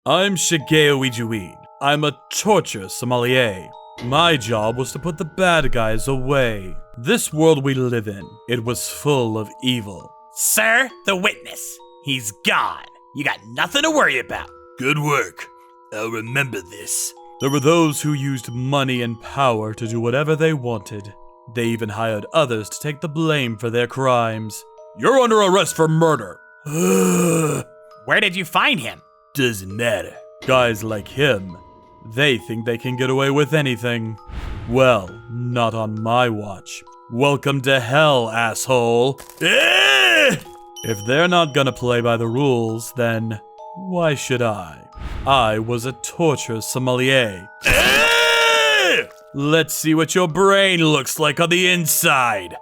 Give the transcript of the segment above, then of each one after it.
I'm Shigeo Ijuin. I'm a torture sommelier. My job was to put the bad guys away. This world we live in, it was full of evil. Sir, the witness. He's gone. You got nothing to worry about. Good work. I'll remember this. There were those who used money and power to do whatever they wanted. They even hired others to take the blame for their crimes. You're under arrest for murder. Where did you find him? Doesn't matter. Guys like him, they think they can get away with anything. Well, not on my watch. Welcome to hell, asshole. If they're not gonna play by the rules, then why should I? I was a torture sommelier. Let's see what your brain looks like on the inside.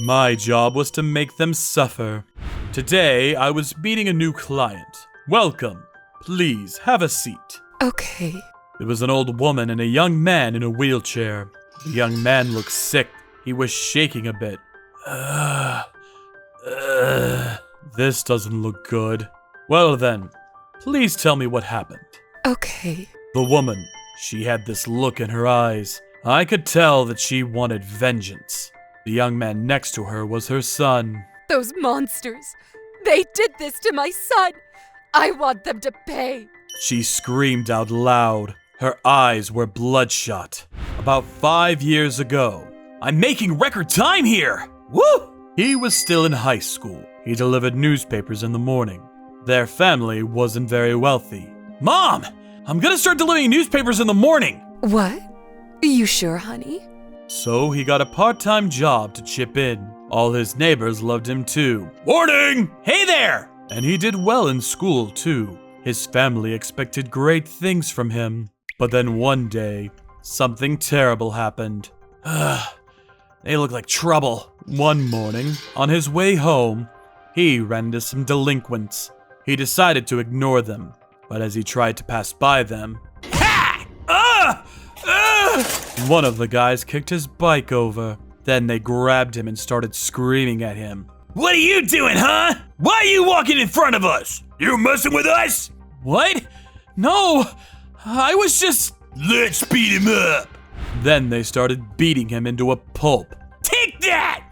My job was to make them suffer. Today, I was meeting a new client. Welcome. Please, have a seat. Okay. There was an old woman and a young man in a wheelchair. The young man looked sick. He was shaking a bit. This doesn't look good. Well then, please tell me what happened. Okay. The woman, she had this look in her eyes. I could tell that she wanted vengeance. The young man next to her was her son. Those monsters. They did this to my son. I want them to pay. She screamed out loud. Her eyes were bloodshot. About 5 years ago. I'm making record time here. Woo! He was still in high school. He delivered newspapers in the morning. Their family wasn't very wealthy. Mom, I'm gonna start delivering newspapers in the morning. What? You sure, honey? So he got a part-time job to chip in. All his neighbors loved him too. Morning! Hey there! And he did well in school too. His family expected great things from him. But then one day, something terrible happened. They look like trouble. One morning, on his way home, he ran into some delinquents. He decided to ignore them, but as he tried to pass by them, one of the guys kicked his bike over. Then they grabbed him and started screaming at him. What are you doing, huh? Why are you walking in front of us? You messing with us? What? No, I was just... Let's beat him up. Then they started beating him into a pulp. Take that!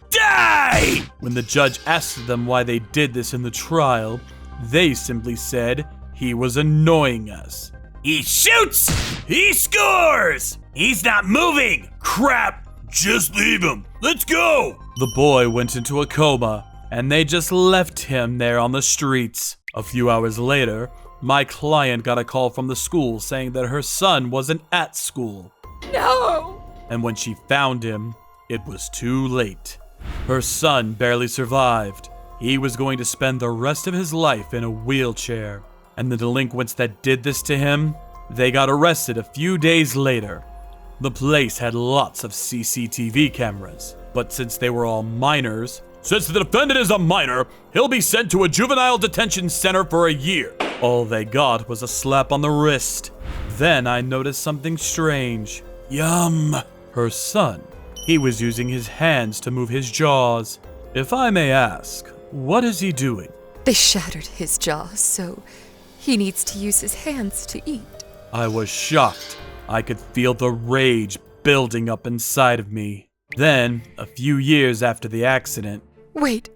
Die! When the judge asked them why they did this in the trial, they simply said he was annoying us. He shoots! He scores! He's not moving! Crap! Just leave him. Let's go! The boy went into a coma, and they just left him there on the streets. A few hours later, my client got a call from the school saying that her son wasn't at school. No! And when she found him, it was too late. Her son barely survived. He was going to spend the rest of his life in a wheelchair. And the delinquents that did this to him, they got arrested a few days later. The place had lots of CCTV cameras, but since they were all minors, since the defendant is a minor, he'll be sent to a juvenile detention center for a year. All they got was a slap on the wrist. Then I noticed something strange. Yum. Her son. He was using his hands to move his jaws. If I may ask, what is he doing? They shattered his jaw, so he needs to use his hands to eat. I was shocked. I could feel the rage building up inside of me. Then, a few years after the accident... Wait,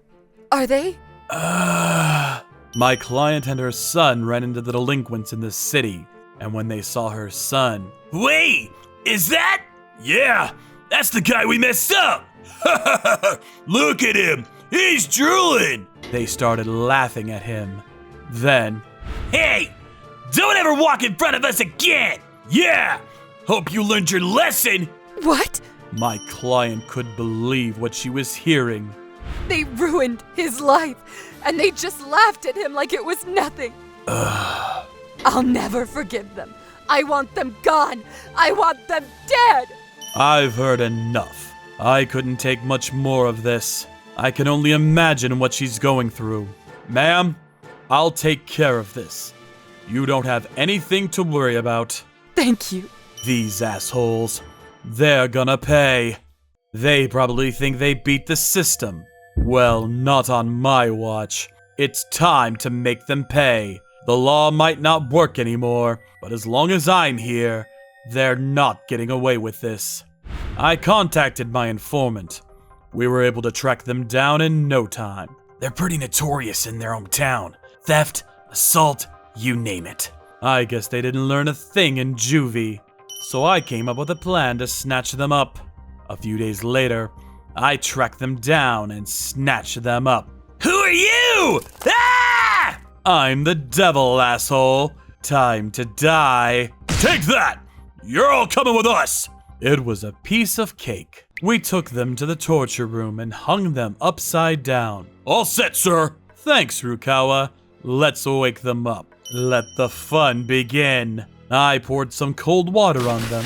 are they? My client and her son ran into the delinquents in the city, and when they saw her son... Wait! Is that? Yeah! That's the guy we messed up! Look at him! He's drooling! They started laughing at him. Then... Hey! Don't ever walk in front of us again! Yeah! Hope you learned your lesson! What? My client couldn't believe what she was hearing. They ruined his life, and they just laughed at him like it was nothing. I'll never forgive them. I want them gone. I want them dead. I've heard enough. I couldn't take much more of this. I can only imagine what she's going through. Ma'am, I'll take care of this. You don't have anything to worry about. Thank you. These assholes, they're gonna pay. They probably think they beat the system. Well, not on my watch. It's time to make them pay. The law might not work anymore, but as long as I'm here, they're not getting away with this. I contacted my informant. We were able to track them down in no time. They're pretty notorious in their hometown. Theft, assault, you name it. I guess they didn't learn a thing in juvie, so I came up with a plan to snatch them up. A few days later, I tracked them down and snatched them up. Who are you? Ah! I'm the devil, asshole. Time to die. Take that! You're all coming with us! It was a piece of cake. We took them to the torture room and hung them upside down. All set, sir. Thanks, Rukawa. Let's wake them up. Let the fun begin. I poured some cold water on them.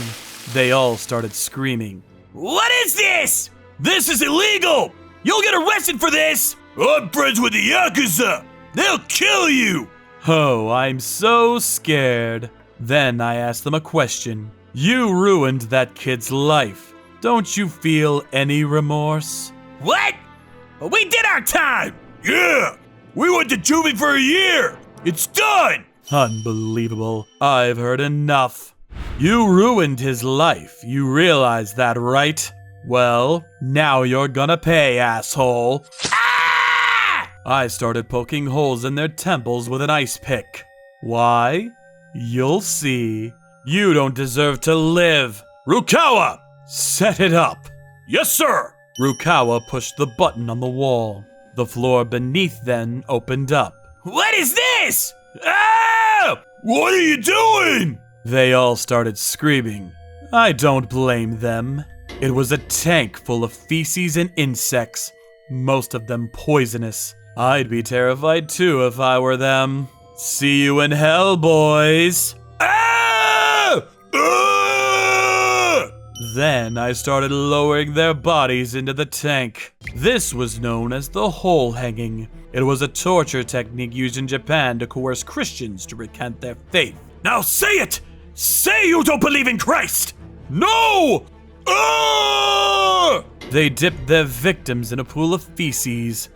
They all started screaming. What is this? This is illegal! You'll get arrested for this! I'm friends with the Yakuza! They'll kill you! Oh, I'm so scared. Then I asked them a question. You ruined that kid's life. Don't you feel any remorse? What? But we did our time! Yeah! We went to juvie for a year! It's done! Unbelievable. I've heard enough. You ruined his life. You realize that, right? Well, now you're gonna pay, asshole. Ah! I started poking holes in their temples with an ice pick. Why? You'll see. You don't deserve to live. Rukawa! Set it up. Yes, sir! Rukawa pushed the button on the wall. The floor beneath then opened up. What is this? Ah! What are you doing? They all started screaming. I don't blame them. It was a tank full of feces and insects, most of them poisonous. I'd be terrified too if I were them. See you in hell, boys. Ah! Ah! Then I started lowering their bodies into the tank. This was known as the hole hanging. It was a torture technique used in Japan to coerce Christians to recant their faith. Now say it! Say you don't believe in Christ! No! Ah! They dipped their victims in a pool of feces.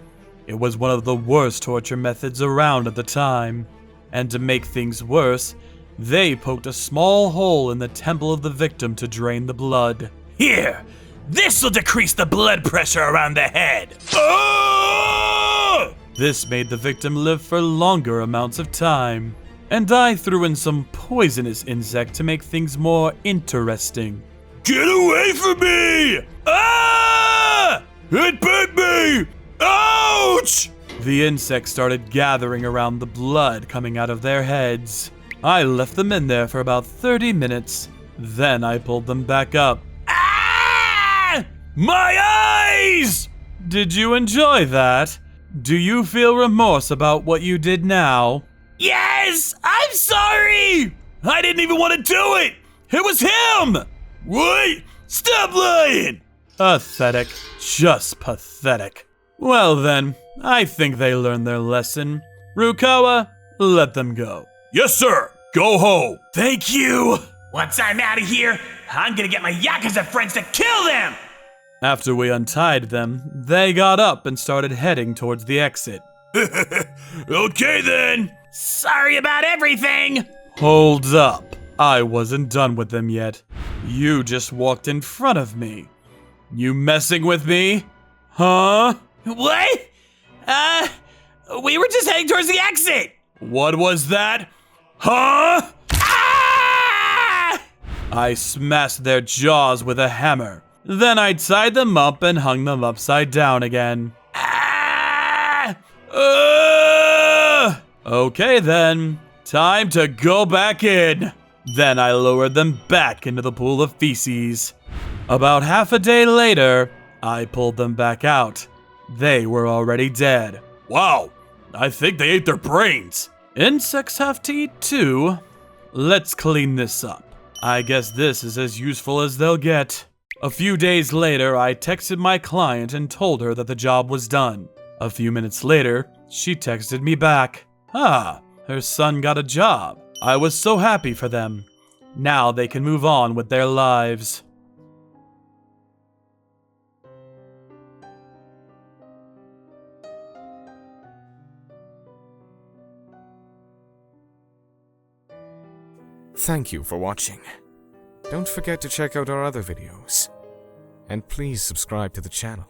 It was one of the worst torture methods around at the time. And to make things worse, they poked a small hole in the temple of the victim to drain the blood. Here! This'll decrease the blood pressure around the head! Ah! This made the victim live for longer amounts of time. And I threw in some poisonous insect to make things more interesting. Get away from me! Ah! It bit me! Ouch! The insects started gathering around the blood coming out of their heads. I left them in there for about 30 minutes. Then I pulled them back up. Ah! My eyes! Did you enjoy that? Do you feel remorse about what you did now? Yes! I'm sorry! I didn't even want to do it! It was him! What? Stop lying! Pathetic. Just pathetic. Well then, I think they learned their lesson. Rukawa, let them go. Yes, sir! Go home! Thank you! Once I'm out of here, I'm gonna get my Yakuza friends to kill them! After we untied them, they got up and started heading towards the exit. Okay then! Sorry about everything! Hold up. I wasn't done with them yet. You just walked in front of me. You messing with me? Huh? What? We were just heading towards the exit! What was that? Huh? Ah! I smashed their jaws with a hammer. Then I tied them up and hung them upside down again. Ah! Okay then, time to go back in. Then I lowered them back into the pool of feces. About half a day later, I pulled them back out. They were already dead. Wow, I think they ate their brains. Insects have to eat too. Let's clean this up. I guess this is as useful as they'll get. A few days later, I texted my client and told her that the job was done. A few minutes later, she texted me back. Her son got a job. I was so happy for them. Now they can move on with their lives. Thank you for watching. Don't forget to check out our other videos. And please subscribe to the channel.